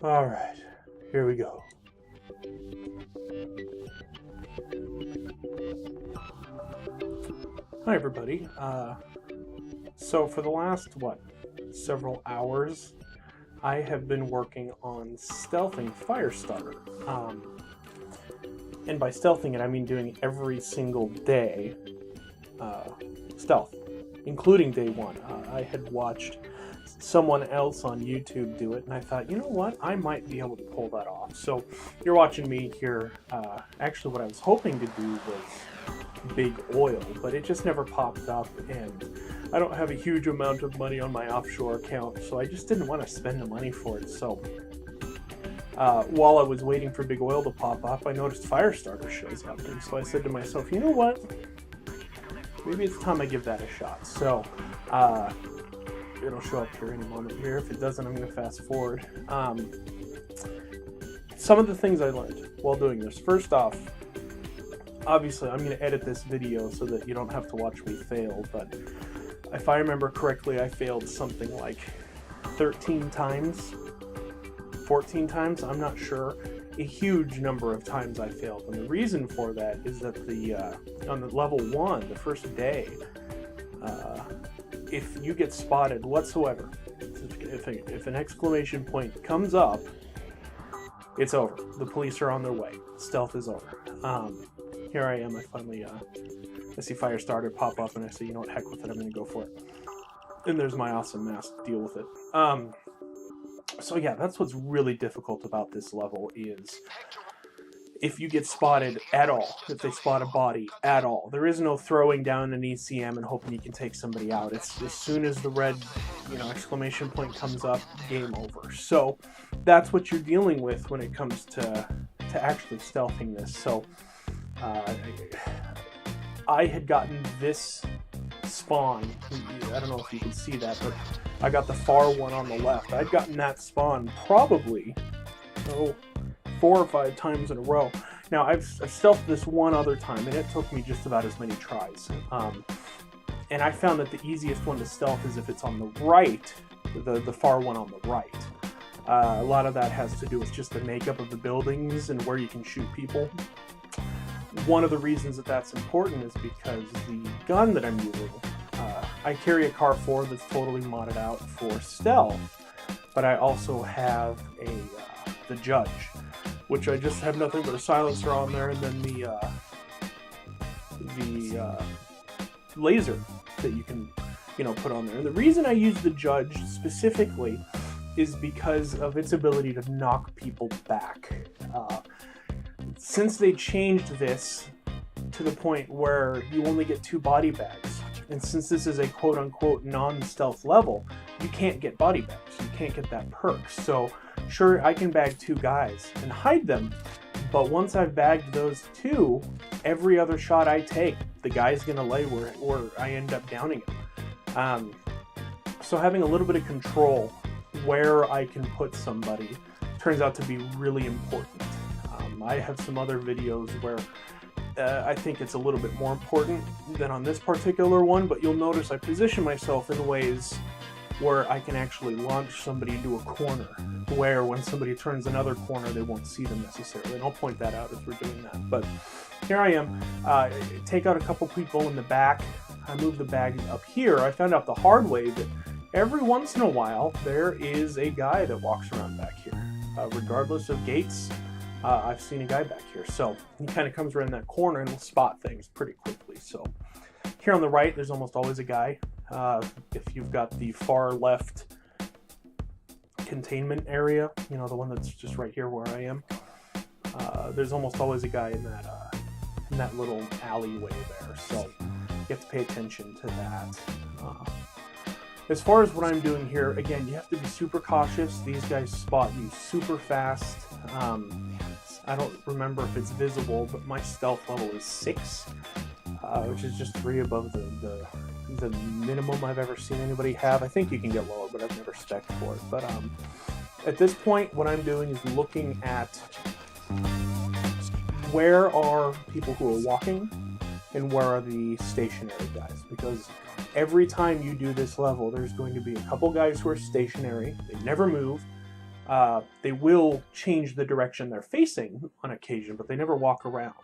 Alright, here we go. Hi everybody. So for the last, several hours, I have been working on stealthing Firestarter. And by stealthing it, I mean doing every single day stealth, including day one. I had watched someone else on YouTube do it, and I thought, you know what, I might be able to pull that off. So you're watching me here. Actually, what I was hoping to do was big oil, but it just never popped up, and I don't have a huge amount of money on my offshore account, so I just didn't want to spend the money for it. So while I was waiting for big oil to pop up, I noticed Firestarter shows up, and so I said to myself, you know what, maybe it's time I give that a shot. So it'll show up here any moment here. If it doesn't, I'm going to fast forward. Some of the things I learned while doing this. First off, obviously I'm going to edit this video so that you don't have to watch me fail, but if I remember correctly, I failed something like 13 times, 14 times, I'm not sure. A huge number of times I failed, and the reason for that is that on the level 1, the first day, if you get spotted whatsoever, if an exclamation point comes up, it's over. The police are on their way. Stealth is over. Here I am. I finally I see Firestarter pop up, and I say, you know what, heck with it, I'm going to go for it. And there's my awesome mask to deal with it. So yeah, that's what's really difficult about this level is if you get spotted at all, if they spot a body at all, there is no throwing down an ECM and hoping you can take somebody out. It's as soon as the red, exclamation point comes up, game over. So that's what you're dealing with when it comes to actually stealthing this. So I had gotten this spawn. I don't know if you can see that, but I got the far one on the left. I'd gotten that spawn probably 4 or 5 times in a row. Now I've stealthed this one other time, and it took me just about as many tries. And I found that the easiest one to stealth is if it's on the right, the far one on the right. A lot of that has to do with just the makeup of the buildings and where you can shoot people. One of the reasons that that's important is because the gun that I'm using, I carry a Car 4 that's totally modded out for stealth, but I also have the Judge, which I just have nothing but a silencer on there, and then the laser that you can put on there. And the reason I use the Judge specifically is because of its ability to knock people back. Since they changed this to the point where you only get 2 body bags, and since this is a quote-unquote non-stealth level, you can't get body bags. You can't get that perk. So sure, I can bag 2 guys and hide them, but once I've bagged those 2, every other shot I take, the guy's going to lay where I end up downing him. So having a little bit of control where I can put somebody turns out to be really important. I have some other videos where I think it's a little bit more important than on this particular one, but you'll notice I position myself in ways where I can actually launch somebody into a corner, where when somebody turns another corner, they won't see them necessarily. And I'll point that out as we're doing that. But here I am. Take out a couple people in the back. I move the bag up here. I found out the hard way that every once in a while, there is a guy that walks around back here. Regardless of gates, I've seen a guy back here. So he kind of comes around that corner and will spot things pretty quickly. So here on the right, there's almost always a guy. If you've got the far left containment area, the one that's just right here where I am, there's almost always a guy in that little alleyway there. So you have to pay attention to that. As far as what I'm doing here, again, you have to be super cautious. These guys spot you super fast. I don't remember if it's visible, but my stealth level is 6, which is just 3 above the minimum I've ever seen anybody have. I think you can get lower, but I've never spec'd for it. But at this point, what I'm doing is looking at where are people who are walking and where are the stationary guys, because every time you do this level, there's going to be a couple guys who are stationary. They never move. They will change the direction they're facing on occasion, but they never walk around.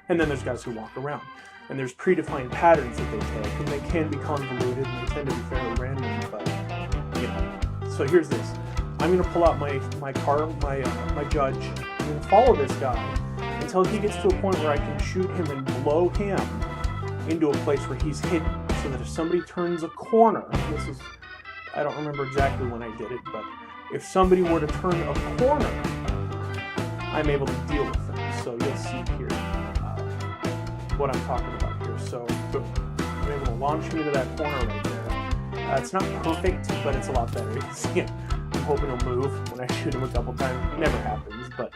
And then there's guys who walk around. And there's predefined patterns that they take, and they can be convoluted, and they tend to be fairly random, but, you know. So here's this. I'm going to pull out my judge, and follow this guy until he gets to a point where I can shoot him and blow him into a place where he's hidden, so that if somebody turns a corner, this is, I don't remember exactly when I did it, but if somebody were to turn a corner, I'm able to deal with them. So you'll see here what I'm talking about here. So boom, I'm able to launch him into that corner right there. It's not perfect, but it's a lot better. You can see it. I'm hoping he'll move when I shoot him a couple times. It never happens, but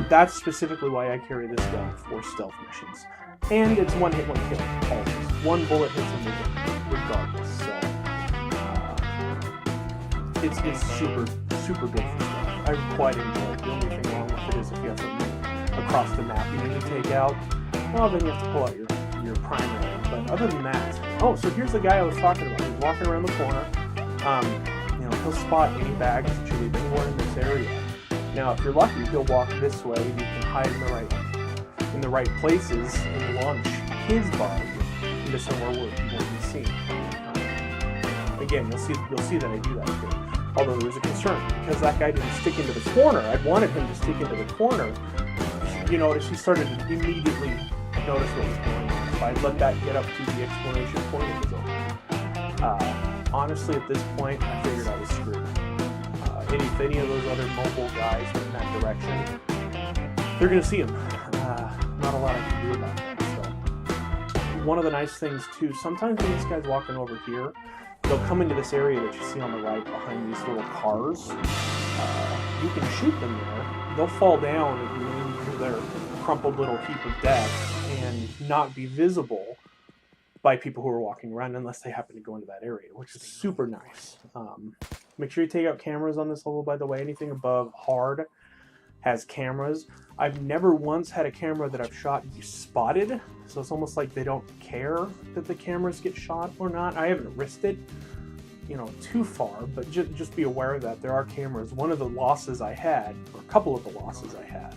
that's specifically why I carry this gun for stealth missions. And it's one hit, one kill, always. One bullet hits him regardless. So it's super good for stealth. I quite enjoy it. The only thing wrong with it is if you have to move across the map you need to take out, well, then you have to pull out your primary. But other than that, oh, so here's the guy I was talking about. He's walking around the corner. You know, he'll spot any bags that you leave anywhere in this area. Now, if you're lucky, he'll walk this way. You can hide in the right places and launch his body into somewhere where he won't be seen. Again, you'll see that I do that here. Although there was a concern because that guy didn't stick into the corner. I wanted him to stick into the corner. You notice he started to immediately notice what was going on. If I let that get up to the exploration point, it was over. Honestly, at this point, I figured I was screwed. If any of those other mobile guys went in that direction, they're going to see him. Not a lot I can do about that. So, one of the nice things too, sometimes when this guy's walking over here, they'll come into this area that you see on the right behind these little cars. You can shoot them there. They'll fall down into their crumpled little heap of death and not be visible by people who are walking around unless they happen to go into that area, which is super nice. Make sure you take out cameras on this level, by the way. Anything above hard has cameras. I've never once had a camera that I've shot be spotted, so it's almost like they don't care that the cameras get shot or not. I haven't risked it, you know, too far, but just be aware of that. There are cameras. One of the losses I had, or a couple of the losses I had,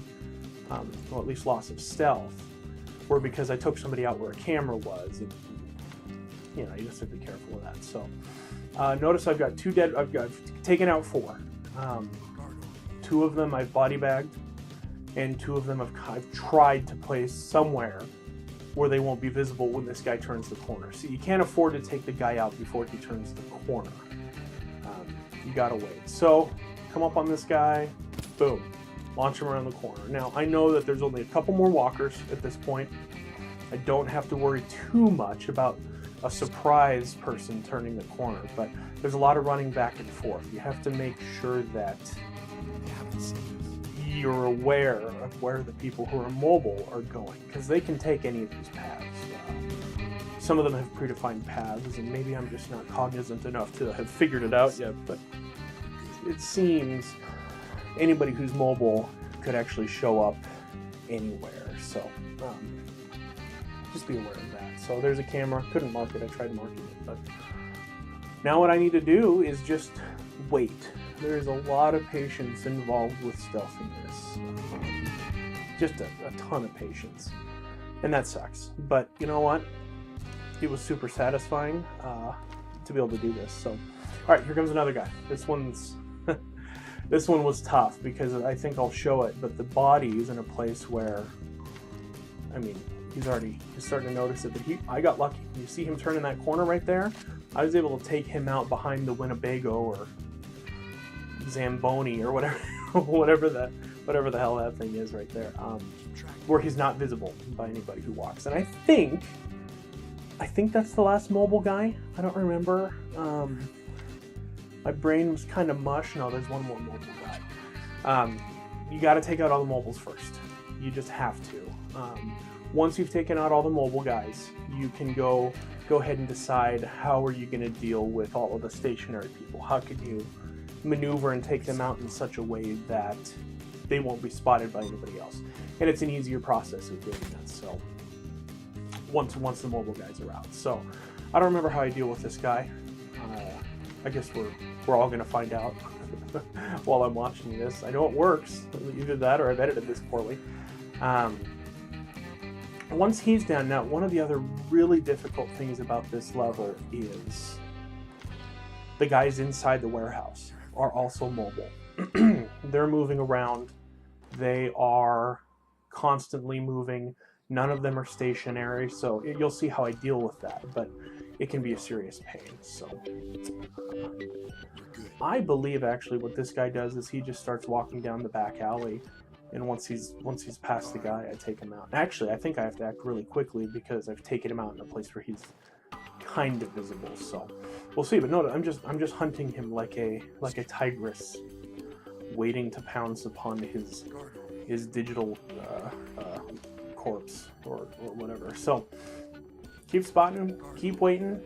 or at least loss of stealth, were because I took somebody out where a camera was, and you know, you just have to be careful of that. So notice I've got I've taken out 4. 2 of them I've body bagged, and 2 of them I've tried to place somewhere where they won't be visible when this guy turns the corner. So you can't afford to take the guy out before he turns the corner. You gotta wait. So come up on this guy, boom, launch him around the corner. Now I know that there's only a couple more walkers at this point. I don't have to worry too much about a surprise person turning the corner, but there's a lot of running back and forth. You have to make sure that you're aware of where the people who are mobile are going, because they can take any of these paths. Some of them have predefined paths, and maybe I'm just not cognizant enough to have figured it out yet, but it seems anybody who's mobile could actually show up anywhere. So just be aware of that. So there's a camera. Couldn't mark it. I tried marking it, but now what I need to do is just wait. There's a lot of patience involved with stealth in this. Just a ton of patience. And that sucks. But you know what? It was super satisfying to be able to do this. So, all right, here comes another guy. This one's this one was tough because I think I'll show it, but the body is in a place where, I mean, he's starting to notice it. But I got lucky. You see him turning that corner right there? I was able to take him out behind the Winnebago or Zamboni or whatever, whatever the hell that thing is right there, where he's not visible by anybody who walks. And I think that's the last mobile guy. I don't remember. My brain was kind of mush. No, there's one more mobile guy. You got to take out all the mobiles first. You just have to. Once you've taken out all the mobile guys, you can go ahead and decide how are you going to deal with all of the stationary people. How can you maneuver and take them out in such a way that they won't be spotted by anybody else. And it's an easier process of doing that. So once the mobile guys are out. So I don't remember how I deal with this guy. I guess we're all gonna find out while I'm watching this. I know it works. Either that or I've edited this poorly. Once he's down, now one of the other really difficult things about this level is the guys inside the warehouse are also mobile. They're moving around. They are constantly moving. None of them are stationary, so you'll see how I deal with that, but it can be a serious pain. So I believe actually what this guy does is he just starts walking down the back alley, and once he's past the guy, I take him out. Actually, I think I have to act really quickly because I've taken him out in a place where he's kind of visible. So we'll see. But no, I'm just hunting him like a tigress, waiting to pounce upon his digital corpse or whatever. So keep spotting him, keep waiting.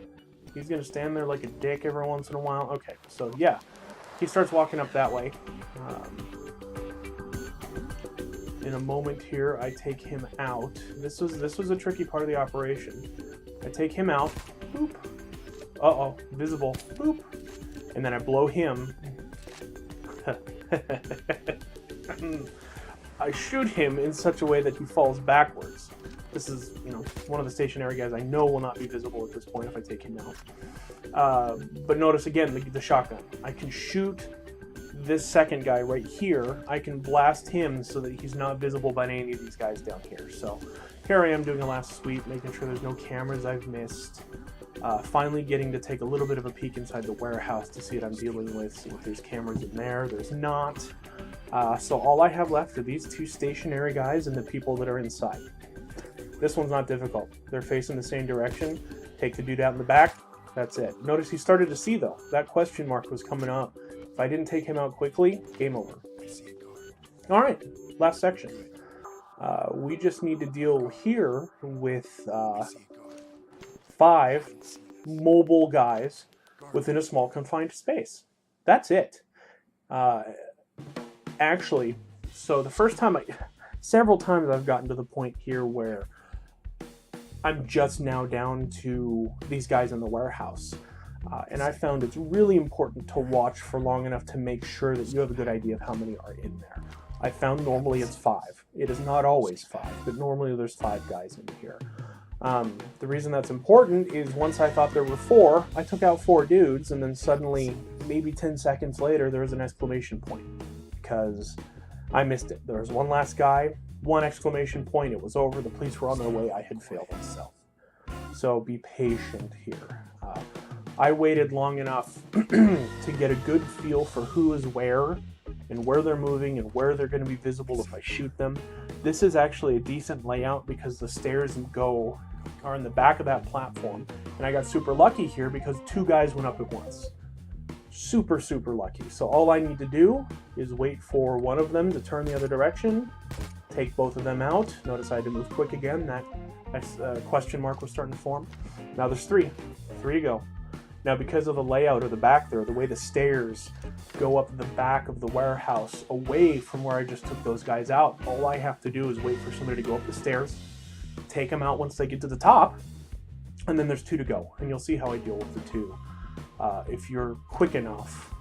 He's gonna stand there like a dick every once in a while. Okay, so yeah, he starts walking up that way. In a moment here, I take him out. This was a tricky part of the operation. I take him out. Boop. Uh-oh, visible. Boop. And then I blow him. I shoot him in such a way that he falls backwards. This is, one of the stationary guys I know will not be visible at this point if I take him out. But notice again the shotgun. I can shoot this second guy right here. I can blast him so that he's not visible by any of these guys down here. So here I am doing a last sweep, making sure there's no cameras I've missed. Finally getting to take a little bit of a peek inside the warehouse to see what I'm dealing with, see if there's cameras in there. There's not. So all I have left are these two stationary guys and the people that are inside. This one's not difficult. They're facing the same direction. Take the dude out in the back. That's it. Notice he started to see, though. That question mark was coming up. If I didn't take him out quickly, game over. All right, last section. We just need to deal here with 5 mobile guys within a small confined space. That's it. Actually, so the first time several times I've gotten to the point here where I'm just now down to these guys in the warehouse. And I found it's really important to watch for long enough to make sure that you have a good idea of how many are in there. I found normally it's 5. It is not always 5, but normally there's 5 guys in here. The reason that's important is once I thought there were 4, I took out 4 dudes, and then suddenly, maybe 10 seconds later, there was an exclamation point because I missed it. There was one last guy, 1 exclamation point, it was over, the police were on their way, I had failed myself. So be patient here. I waited long enough to get a good feel for who is where and where they're moving and where they're going to be visible if I shoot them. This is actually a decent layout because the stairs are in the back of that platform. And I got super lucky here because 2 guys went up at once. Super, super lucky. So all I need to do is wait for one of them to turn the other direction, take both of them out. Notice I had to move quick again. That question mark was starting to form. Now there's 3. 3 to go. Now because of the layout of the back there, the way the stairs go up the back of the warehouse away from where I just took those guys out, all I have to do is wait for somebody to go up the stairs, take them out once they get to the top, and then there's 2 to go. And you'll see how I deal with the 2. If you're quick enough,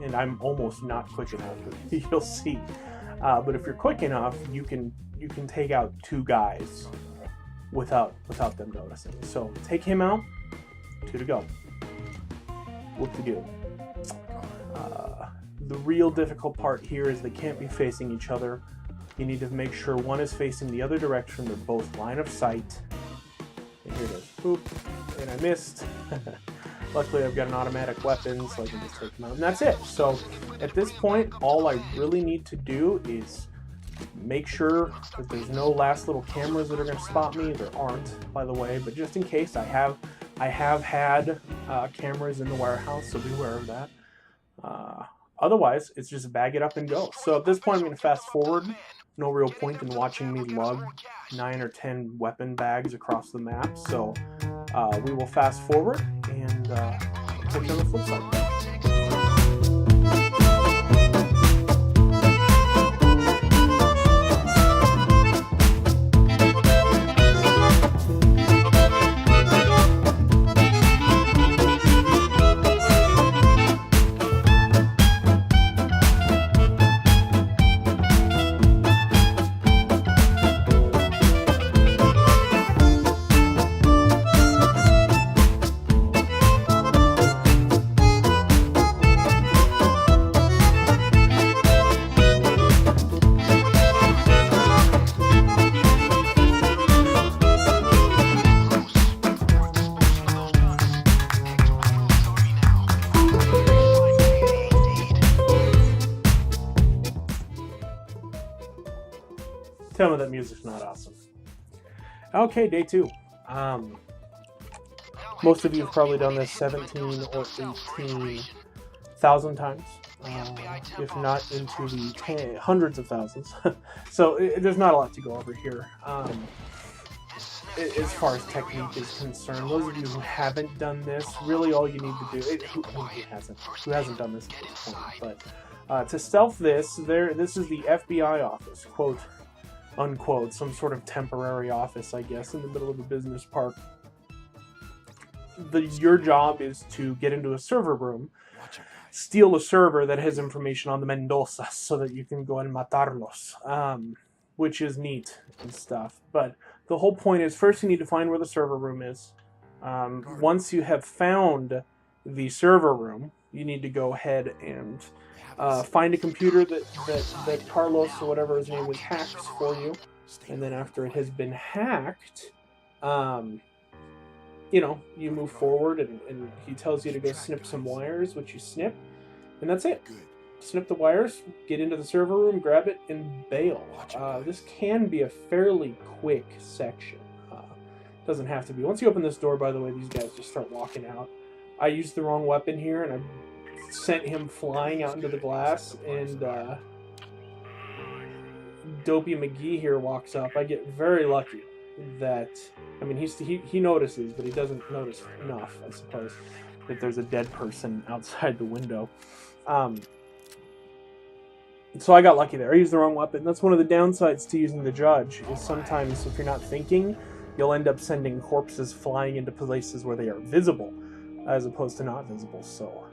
and I'm almost not quick enough, you'll see. But if you're quick enough, you can take out 2 guys without them noticing. So take him out, 2 to go. What to do? The real difficult part here is they can't be facing each other. You need to make sure one is facing the other direction. They're both line of sight. And here it is. Boop. And I missed. Luckily, I've got an automatic weapon, so I can just take them out. And that's it. So at this point, all I really need to do is make sure that there's no last little cameras that are going to spot me. There aren't, by the way, but just in case, I have had cameras in the warehouse, so be aware of that. Otherwise, it's just bag it up and go. So at this point, I'm going to fast forward. No real point in watching me lug 9 or 10 weapon bags across the map. So we will fast forward and take it on the flip side. Tell me that music's not awesome. Okay, day 2. Most of you have probably done this 17 or 18,000 times, if not into the hundreds of thousands. So there's not a lot to go over here. As far as technique is concerned, those of you who haven't done this, really all you need to do, who hasn't done this at this point, but to stealth this, this is the FBI office, quote unquote, some sort of temporary office, I guess, in the middle of a business park. Your job is to get into a server room, steal a server that has information on the Mendoza so that you can go and matarlos, which is neat and stuff. But the whole point is, first you need to find where the server room is. Once you have found the server room, you need to go ahead and find a computer that Carlos, or whatever his name was, hacks for you. And then after it has been hacked, you move forward, and he tells you to go snip some wires, which you snip, and that's it. Snip the wires, get into the server room, grab it, and bail. This can be a fairly quick section. Doesn't have to be. Once you open this door, by the way, these guys just start walking out. I used the wrong weapon here, and I sent him flying out into the glass, and Dopey McGee here walks up. I get very lucky that, I mean, he notices, but he doesn't notice enough, I suppose, that there's a dead person outside the window. So I got lucky there. I used the wrong weapon. That's one of the downsides to using the judge, is sometimes if you're not thinking, you'll end up sending corpses flying into places where they are visible, as opposed to not visible. So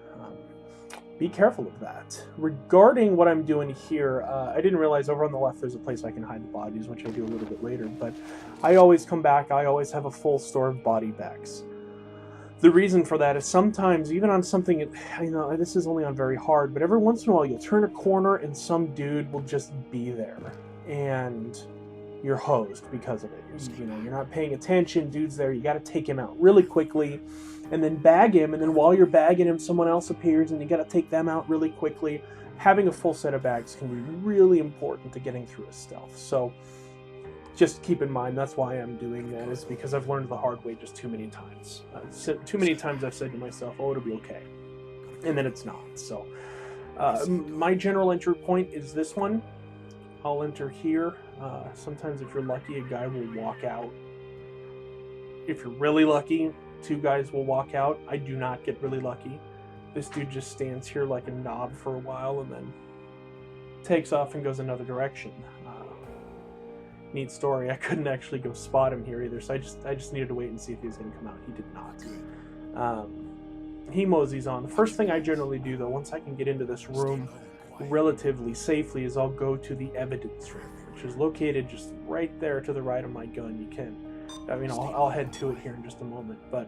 be careful of that. Regarding what I'm doing here, I didn't realize over on the left there's a place I can hide the bodies, which I do a little bit later, but I always come back, I always have a full store of body bags. The reason for that is sometimes, even on something, this is only on very hard, but every once in a while you'll turn a corner and some dude will just be there, and you're hosed because of it. You're not paying attention, dude's there, you gotta take him out really quickly, and then bag him, and then while you're bagging him, someone else appears, and you gotta take them out really quickly. Having a full set of bags can be really important to getting through a stealth. So just keep in mind, that's why I'm doing that, is because I've learned the hard way just too many times. Too many times I've said to myself, oh, it'll be okay. And then it's not. So my general entry point is this one. I'll enter here. Sometimes if you're lucky, a guy will walk out. If you're really lucky, 2 guys will walk out. I do not get really lucky. This dude just stands here like a knob for a while and then takes off and goes another direction. Neat story. I couldn't actually go spot him here either, so I just needed to wait and see if he was going to come out. He did not. He moseys on. The first thing I generally do, though, once I can get into this room relatively safely, is I'll go to the evidence room, which is located just right there to the right of my gun. I'll head to it here in just a moment. But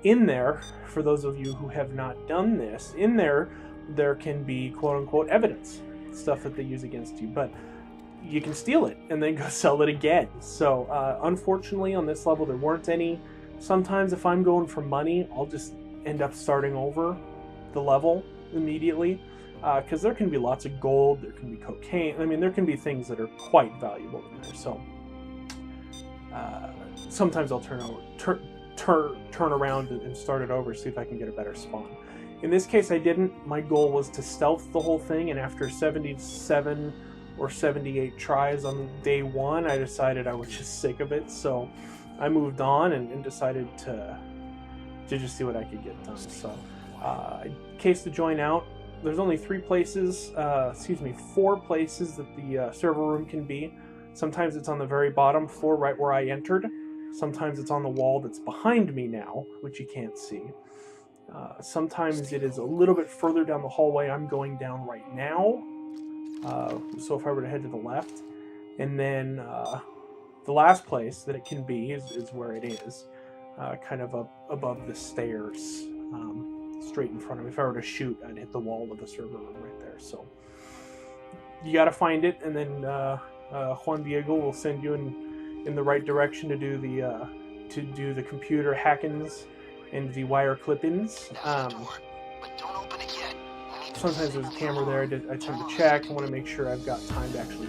in there, for those of you who have not done this, in there can be quote-unquote evidence, stuff that they use against you. But you can steal it and then go sell it again. So unfortunately on this level there weren't any. Sometimes if I'm going for money, I'll just end up starting over the level immediately, because there can be lots of gold, there can be cocaine, there can be things that are quite valuable in there. So sometimes I'll turn around and start it over, see if I can get a better spawn. In this case I didn't. My goal was to stealth the whole thing, and after 77 or 78 tries on day 1, I decided I was just sick of it, so I moved on and decided to just see what I could get done. So I cased the joint out. There's only 4 places that the server room can be. Sometimes it's on the very bottom floor, right where I entered. Sometimes it's on the wall that's behind me now, which you can't see. Sometimes it is a little bit further down the hallway I'm going down right now. So if I were to head to the left, and then the last place that it can be is where it is, kind of up above the stairs, straight in front of me. If I were to shoot, I'd hit the wall of the server room right there. So you got to find it, and then Juan Diego will send you in the right direction to do the computer hackings and the wire clippings. Sometimes there's a camera there. I tend to check. I want to make sure I've got time to actually,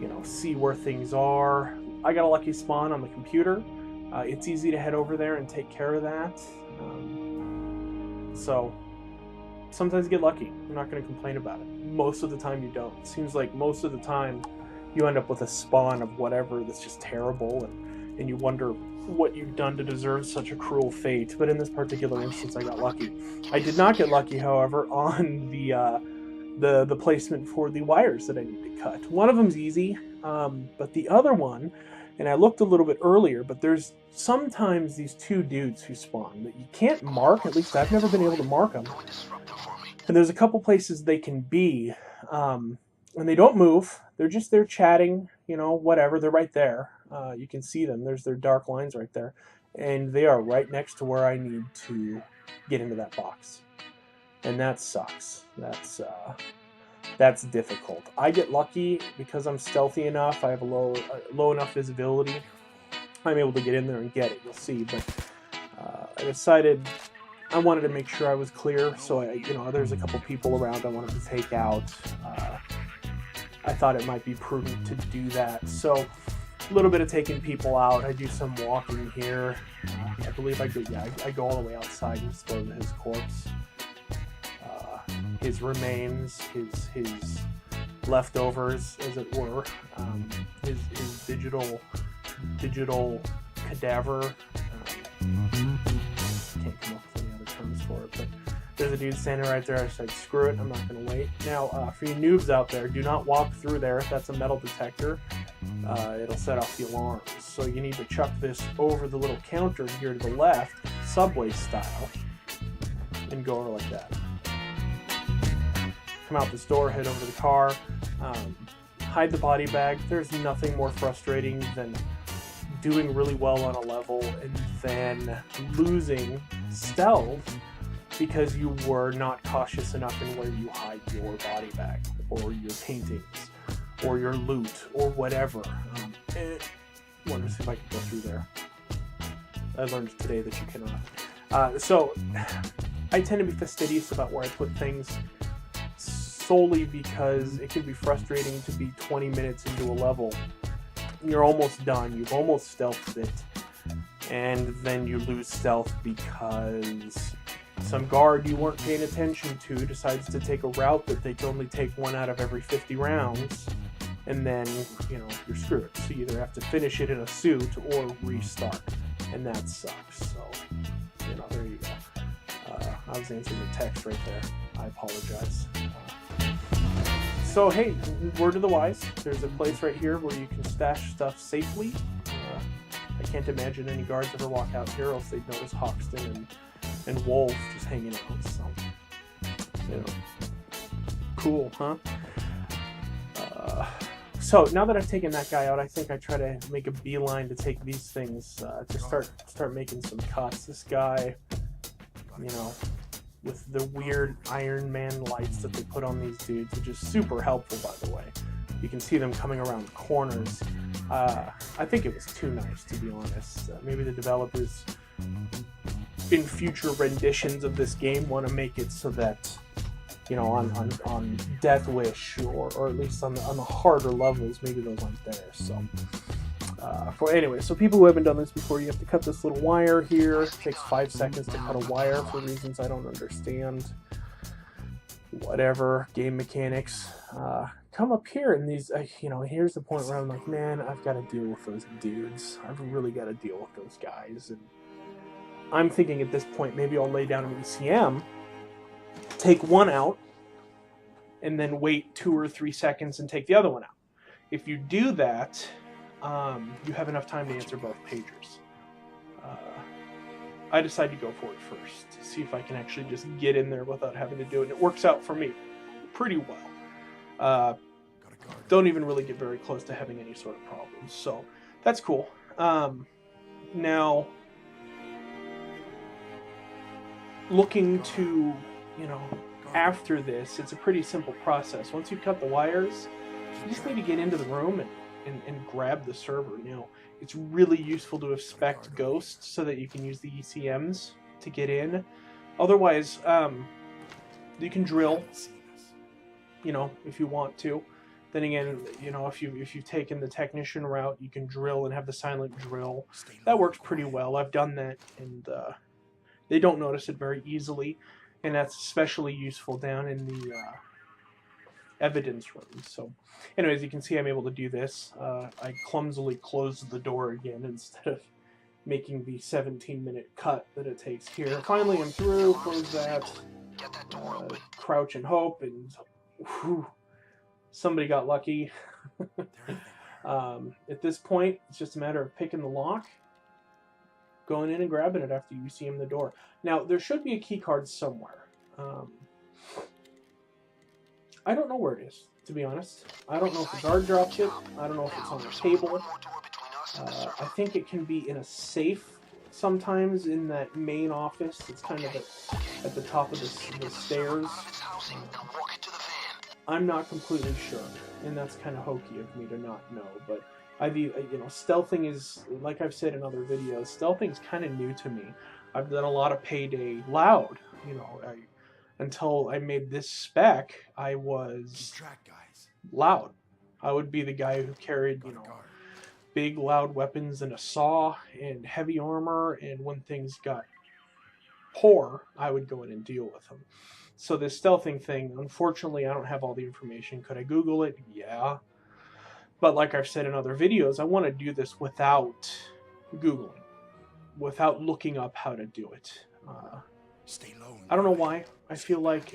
you know, see where things are. I got a lucky spawn on the computer. It's easy to head over there and take care of that. So sometimes you get lucky. I'm not going to complain about it. Most of the time you don't. It seems like most of the time you end up with a spawn of whatever that's just terrible, and you wonder what you've done to deserve such a cruel fate. But in this particular instance, I got lucky. I did not get lucky, however, on the placement for the wires that I need to cut. One of them's easy, but the other one, and I looked a little bit earlier, but there's sometimes these two dudes who spawn that you can't mark. At least I've never been able to mark them. And there's a couple places they can be, and they don't move. They're just there chatting, you know, whatever. They're right there. You can see them. There's their dark lines right there. And they are right next to where I need to get into that box. And that sucks. That's difficult. I get lucky because I'm stealthy enough. I have a low enough visibility. I'm able to get in there and get it. You'll see. But I decided I wanted to make sure I was clear. So there's a couple people around I wanted to take out. I thought it might be prudent to do that. So a little bit of taking people out. I do some walking here. I believe I go all the way outside and dispose of his corpse. His remains, his leftovers, as it were, his digital cadaver. Can't come up with any other terms for it, but there's a dude standing right there. I said, screw it, I'm not going to wait. Now, for you noobs out there, do not walk through there. If that's a metal detector, it'll set off the alarms. So you need to chuck this over the little counter here to the left, subway style, and go over like that. Come out this door, head over to the car, hide the body bag. There's nothing more frustrating than doing really well on a level and then losing stealth because you were not cautious enough in where you hide your body bag or your paintings or your loot or whatever. I wonder if I can go through there. I learned today that you cannot. So I tend to be fastidious about where I put things, solely because it can be frustrating to be 20 minutes into a level. You're almost done. You've almost stealthed it. And then you lose stealth because some guard you weren't paying attention to decides to take a route that they can only take one out of every 50 rounds. And then, you're screwed. So you either have to finish it in a suit or restart. And that sucks. So, there you go. I was answering the text right there. I apologize. So hey, word to the wise, there's a place right here where you can stash stuff safely. I can't imagine any guards ever walk out here, else they'd notice Hoxton and Wolf just hanging out. So, cool, huh? So now that I've taken that guy out, I think I try to make a beeline to take these things to start making some cuts. This guy, with the weird Iron Man lights that they put on these dudes, which is super helpful, by the way. You can see them coming around corners. I think it was too nice, to be honest. Maybe the developers, in future renditions of this game, want to make it so that, on Death Wish, or at least on the harder levels, maybe those aren't there. So, so people who haven't done this before, you have to cut this little wire here. It takes 5 seconds to cut a wire for reasons I don't understand. Whatever, game mechanics. Come up here, and these, here's the point where I'm like, man, I've got to deal with those dudes. I've really got to deal with those guys. And I'm thinking at this point, maybe I'll lay down an ECM, take one out, and then wait 2 or 3 seconds and take the other one out. If you do that, you have enough time to answer both pagers. I decided to go for it first to see if I can actually just get in there without having to do it. And it works out for me pretty well. Don't even really get very close to having any sort of problems. So that's cool. Now, looking to, after this, it's a pretty simple process. Once you cut the wires, you just need to get into the room and grab the server. It's really useful to expect ghosts so that you can use the ECMs to get in. Otherwise, you can drill, if you want to. Then again, you know, if you've taken the technician route, you can drill and have the silent drill. That works pretty well. I've done that, and they don't notice it very easily, and that's especially useful down in the evidence room. So, anyways, you can see I'm able to do this. I clumsily closed the door again instead of making the 17-minute cut that it takes here. Finally, I'm through. Close that. Crouch and hope, and whew, somebody got lucky. At this point, it's just a matter of picking the lock, going in and grabbing it after you see him in the door. Now, there should be a key card somewhere. I don't know where it is, to be honest. I don't know if the guard dropped it. I don't know if it's on the table. I think it can be in a safe sometimes in that main office. It's kind of at the top of the stairs. I'm not completely sure, and that's kind of hokey of me to not know, but stealthing is, like I've said in other videos, stealthing is kind of new to me. I've done a lot of Payday loud, you know, until I made this spec, I was loud. I would be the guy who carried, you know, big loud weapons and a saw and heavy armor, and when things got poor, I would go in and deal with them. So this stealthing thing, unfortunately, I don't have all the information. Could I Google it? Yeah. But like I've said in other videos, I want to do this without Googling, without looking up how to do it. I don't know why. I feel like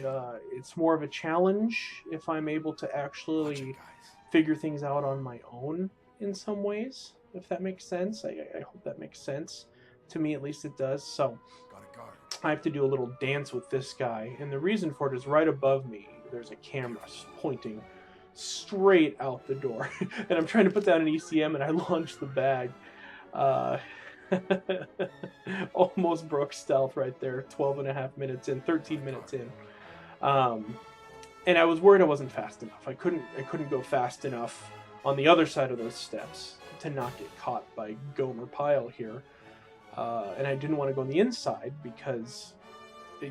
it's more of a challenge if I'm able to actually figure things out on my own in some ways, if that makes sense. I hope that makes sense. To me, at least it does. So I have to do a little dance with this guy, and the reason for it is right above me there's a camera pointing straight out the door, and I'm trying to put down an ECM, and I launch the bag. Almost broke stealth right there. 12.5 minutes in, 13 minutes in, and I was worried I wasn't fast enough. I couldn't go fast enough on the other side of those steps to not get caught by Gomer Pyle here. And I didn't want to go on the inside because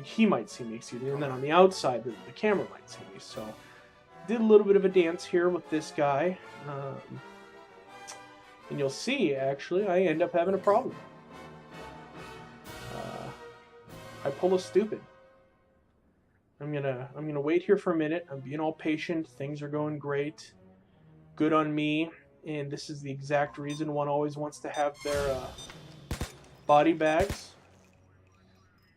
he might see me, excuse me, and then on the outside, the camera might see me. So did a little bit of a dance here with this guy. And you'll see, actually, I end up having a problem. I pull a stupid. I'm gonna wait here for a minute. I'm being all patient. Things are going great. Good on me. And this is the exact reason one always wants to have their body bags,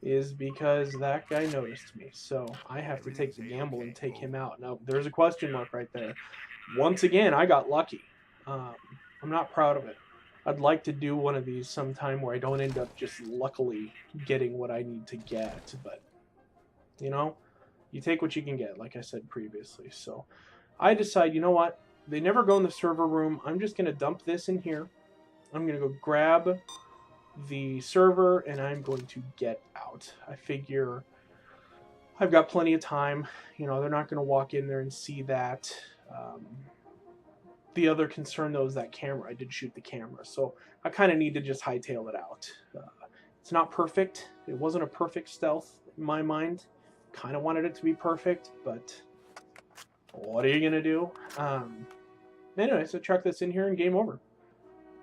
is because that guy noticed me. So I have to take the gamble and take him out. Now, there's a question mark right there. Once again, I got lucky. I'm not proud of it. I'd like to do one of these sometime where I don't end up just luckily getting what I need to get. But, you know, you take what you can get, like I said previously. So I decide, you know what? They never go in the server room. I'm just going to dump this in here. I'm going to go grab the server, and I'm going to get out. I figure I've got plenty of time. You know, they're not going to walk in there and see that. The other concern, though, is that camera. I did shoot the camera, so I kind of need to just hightail it out. It's not perfect. It wasn't a perfect stealth in my mind. Kind of wanted it to be perfect, but what are you going to do? Anyway, so chuck this in here and game over.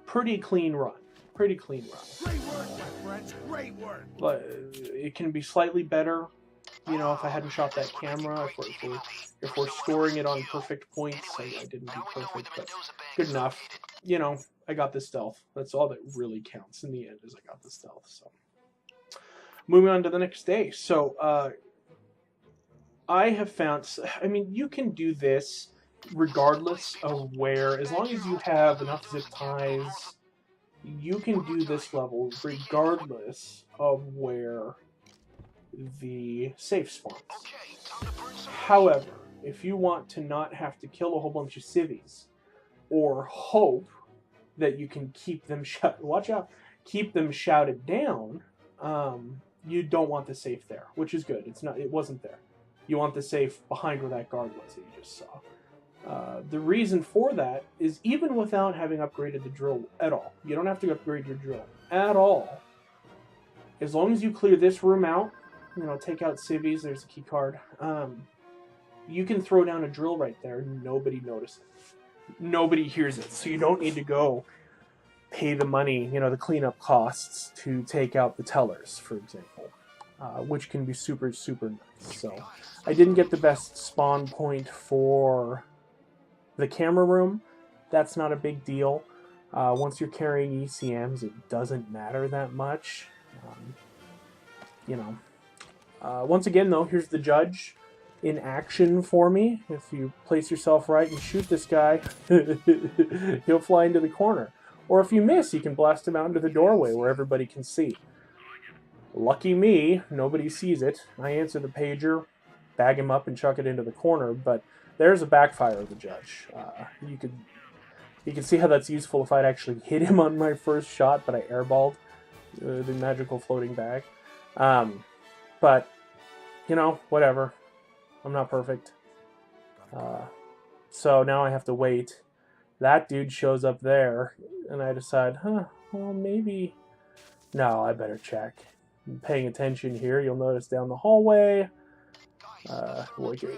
Pretty clean run. Pretty clean run. Great work, my friends. Great work. But it can be slightly better, you know, if I hadn't shot that camera. If we're scoring it on perfect points, I didn't do perfect, but good enough. You know, I got the stealth. That's all that really counts in the end, is I got the stealth. So, moving on to the next day. So, I have found, I mean, you can do this regardless of where, as long as you have enough zip ties, you can do this level regardless of where the safe spawns. However, if you want to not have to kill a whole bunch of civvies, or hope that you can keep them keep them shouted down, you don't want the safe there, which is good. It wasn't there. You want the safe behind where that guard was that you just saw. The reason for that is, even without having upgraded the drill at all, you don't have to upgrade your drill at all. As long as you clear this room out, you know, take out civvies, there's a key card. You can throw down a drill right there, nobody notices. Nobody hears it, so you don't need to go pay the money, the cleanup costs to take out the tellers, for example, which can be super, super nice. So I didn't get the best spawn point for the camera room. That's not a big deal. Once you're carrying ECMs, it doesn't matter that much. Once again, though, here's the judge in action for me. If you place yourself right and shoot this guy, he'll fly into the corner. Or if you miss, you can blast him out into the doorway where everybody can see. Lucky me, nobody sees it. I answer the pager, bag him up, and chuck it into the corner, but there's a backfire of the judge. You can see how that's useful if I'd actually hit him on my first shot, but I airballed the magical floating bag. But, whatever. I'm not perfect. So now I have to wait. That dude shows up there, and I decide, well, maybe... No, I better check. I'm paying attention here. You'll notice down the hallway.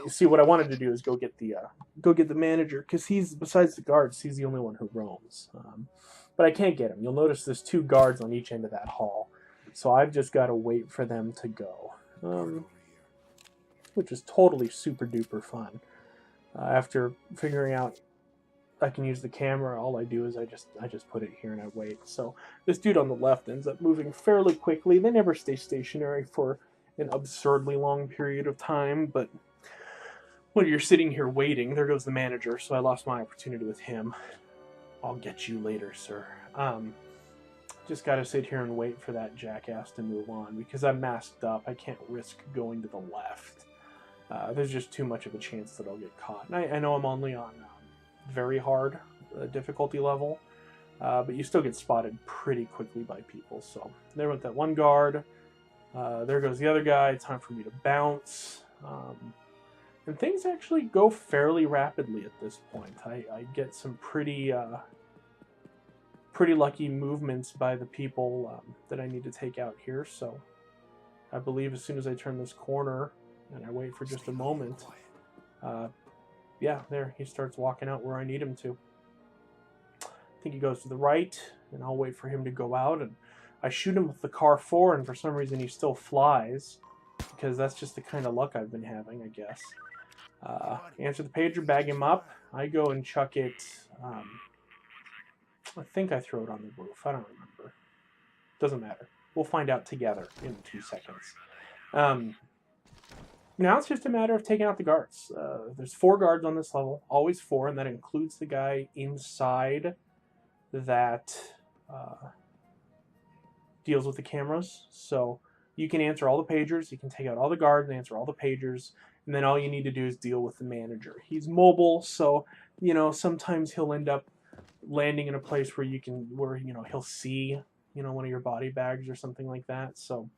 See, what I wanted to do is go get the manager, because he's, besides the guards, he's the only one who roams. But I can't get him. You'll notice there's 2 guards on each end of that hall. So I've just got to wait for them to go. Which is totally super duper fun. After figuring out I can use the camera, all I do is I just put it here and I wait. So this dude on the left ends up moving fairly quickly. They never stay stationary for an absurdly long period of time, but when you're sitting here waiting, there goes the manager, so I lost my opportunity with him. I'll get you later, sir. Just gotta sit here and wait for that jackass to move on, because I'm masked up. I can't risk going to the left. There's just too much of a chance that I'll get caught. And I know I'm only on very hard difficulty level, but you still get spotted pretty quickly by people. So there went that one guard. There goes the other guy. Time for me to bounce. And things actually go fairly rapidly at this point. I get some pretty lucky movements by the people that I need to take out here. So I believe as soon as I turn this corner and I wait for just a moment, yeah, there, he starts walking out where I need him to. I think he goes to the right, and I'll wait for him to go out, and I shoot him with the car 4, and for some reason he still flies, because that's just the kind of luck I've been having, I guess. Answer the pager, bag him up. I go and chuck it. I think I throw it on the roof. I don't remember. Doesn't matter. We'll find out together in 2 seconds. Now it's just a matter of taking out the guards. There's 4 guards on this level, always 4, and that includes the guy inside that deals with the cameras. So you can answer all the pagers, you can take out all the guards and answer all the pagers, and then all you need to do is deal with the manager. He's mobile, so sometimes he'll end up landing in a place where he'll see one of your body bags or something like that. So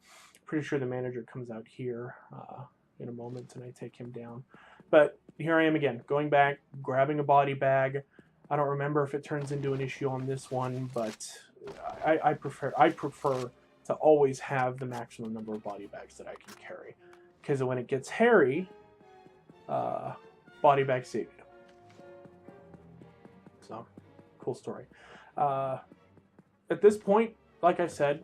pretty sure the manager comes out here in a moment, and I take him down. But here I am again, going back, grabbing a body bag. I don't remember if it turns into an issue on this one, but I prefer to always have the maximum number of body bags that I can carry, because when it gets hairy, body bags save you. So, cool story. At this point, like I said,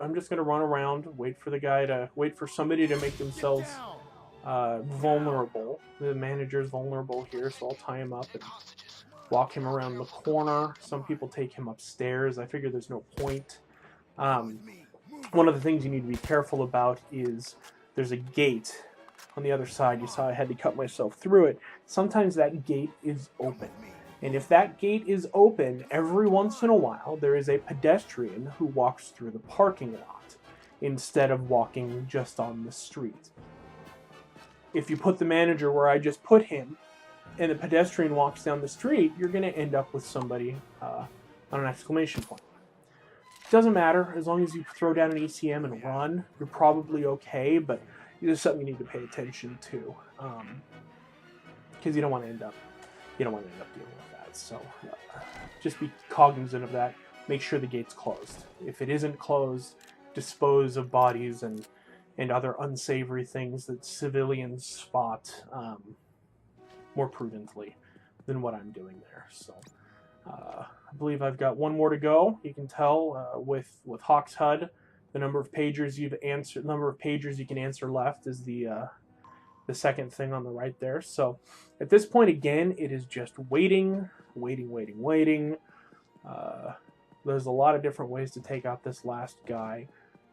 I'm just gonna run around, wait for somebody to make themselves vulnerable. The manager's vulnerable here, so I'll tie him up and walk him around the corner. Some people take him upstairs. I figure there's no point. One of the things you need to be careful about is there's a gate on the other side. You saw I had to cut myself through it. Sometimes that gate is open. And if that gate is open, every once in a while, there is a pedestrian who walks through the parking lot instead of walking just on the street. If you put the manager where I just put him, and the pedestrian walks down the street, you're going to end up with somebody on an exclamation point. Doesn't matter, as long as you throw down an ECM and run, you're probably okay, but it's something you need to pay attention to, because you don't want to end up dealing with that. So just be cognizant of that. Make sure the gate's closed. If it isn't closed, dispose of bodies and other unsavory things that civilians spot more prudently than what I'm doing there. So I believe I've got one more to go. You can tell with Hawk's HUD, the number of pagers you can answer left is the second thing on the right there. So at this point, again, it is just waiting. There's a lot of different ways to take out this last guy.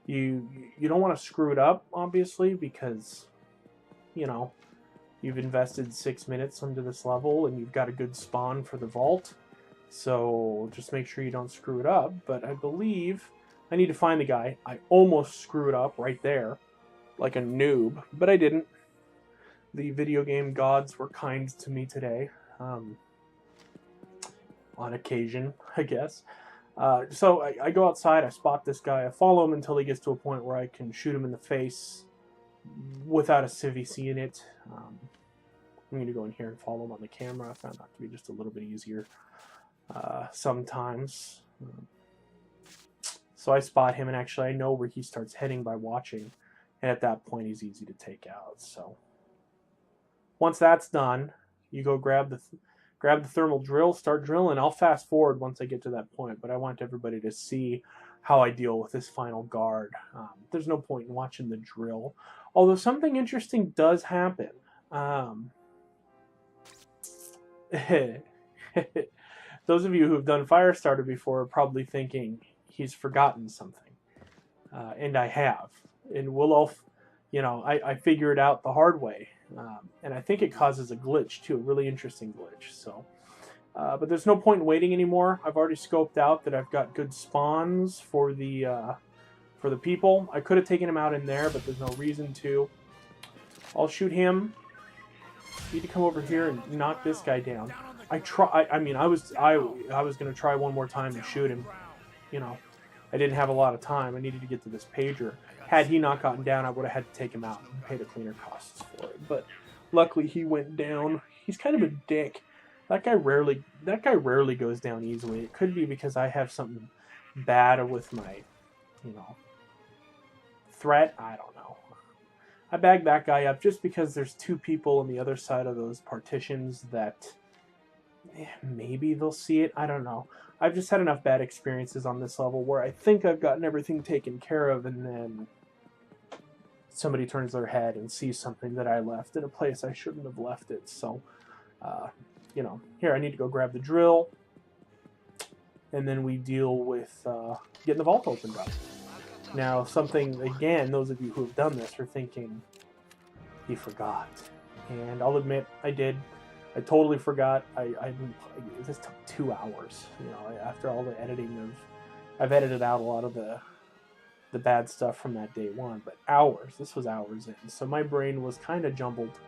You don't want to screw it up, obviously, because, you know, you've invested 6 minutes into this level and you've got a good spawn for the vault. So just make sure you don't screw it up. But I believe I need to find the guy. I almost screwed up right there, like a noob, but I didn't. The video game gods were kind to me today, on occasion, I guess. So I go outside, I spot this guy, I follow him until he gets to a point where I can shoot him in the face without a civvy seeing it. I'm going to go in here and follow him on the camera. I found that to be just a little bit easier sometimes. So I spot him, and actually I know where he starts heading by watching, and at that point he's easy to take out. So once that's done, you go grab the thermal drill, start drilling. I'll fast forward once I get to that point, but I want everybody to see how I deal with this final guard. There's no point in watching the drill, although something interesting does happen. Those of you who have done Firestarter before are probably thinking he's forgotten something, and I have. And we'll all, I figure it out the hard way. And I think it causes a glitch too, a really interesting glitch. So, but there's no point in waiting anymore. I've already scoped out that I've got good spawns for the people. I could have taken him out in there, but there's no reason to. I'll shoot him. Need to come over here and knock this guy down. I was gonna try one more time and shoot him. I didn't have a lot of time. I needed to get to this pager. Had he not gotten down, I would have had to take him out and pay the cleaner costs for it. But luckily, he went down. He's kind of a dick. That guy rarely goes down easily. It could be because I have something bad with my, threat. I don't know. I bagged that guy up just because there's two people on the other side of those partitions that maybe they'll see it. I don't know. I've just had enough bad experiences on this level where I think I've gotten everything taken care of, and then somebody turns their head and sees something that I left in a place I shouldn't have left it. So, here I need to go grab the drill, and then we deal with getting the vault opened up. Now, something, again, those of you who have done this are thinking, he forgot. And I'll admit, I did. I totally forgot. This took 2 hours. After all the editing I've edited out a lot of the bad stuff from that day one, but hours. This was hours in. So my brain was kind of jumbled.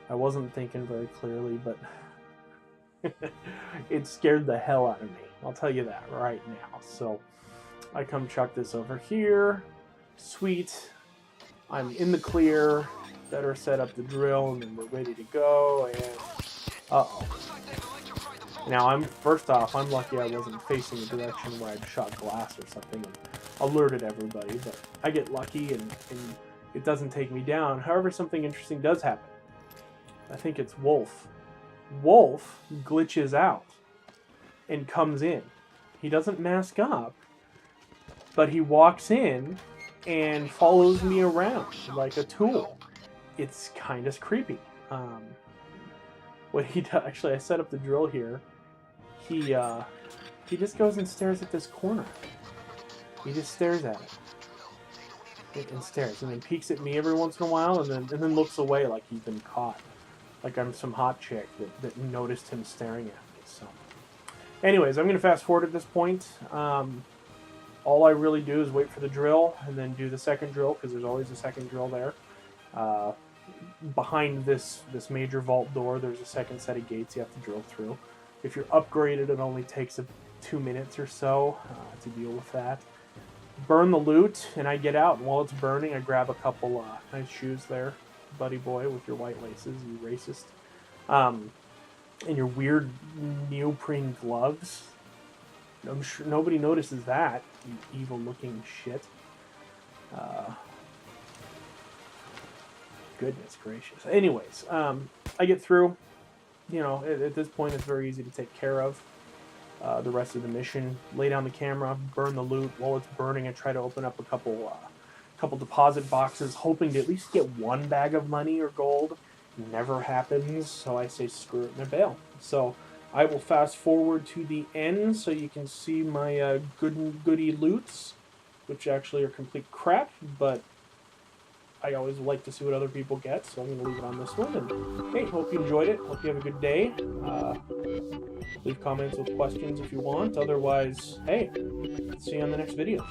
I wasn't thinking very clearly, but it scared the hell out of me. I'll tell you that right now. So I come chuck this over here. Sweet. I'm in the clear. Better set up the drill, and then we're ready to go. And uh-oh. Now, first off, I'm lucky I wasn't facing the direction where I'd shot glass or something and alerted everybody, but I get lucky and it doesn't take me down. However, something interesting does happen. I think it's Wolf. Wolf glitches out and comes in. He doesn't mask up, but he walks in and follows me around like a tool. It's kind of creepy. What he does, actually, I set up the drill here. He just goes and stares at this corner. He just stares at it and stares, and then peeks at me every once in a while, and then looks away like he's been caught, like I'm some hot chick that noticed him staring at me. So, anyways, I'm gonna fast forward at this point. All I really do is wait for the drill, and then do the second drill, because there's always a second drill there. Behind this major vault door, there's a second set of gates you have to drill through. If you're upgraded, it only takes 2 minutes or so to deal with that. Burn the loot, and I get out. And while it's burning, I grab a couple nice shoes there, buddy boy, with your white laces, you racist. And your weird neoprene gloves. I'm sure nobody notices that, you evil-looking shit. Goodness gracious. Anyways, I get through. you know, at this point, it's very easy to take care of. The rest of the mission, lay down the camera, burn the loot. While it's burning, I try to open up a couple deposit boxes, hoping to at least get one bag of money or gold. Never happens, so I say screw it and I bail. So I will fast forward to the end so you can see my goody loots, which actually are complete crap, but I always like to see what other people get, so I'm going to leave it on this one. And hey, hope you enjoyed it. Hope you have a good day. Leave comments with questions if you want. Otherwise, hey, see you on the next video.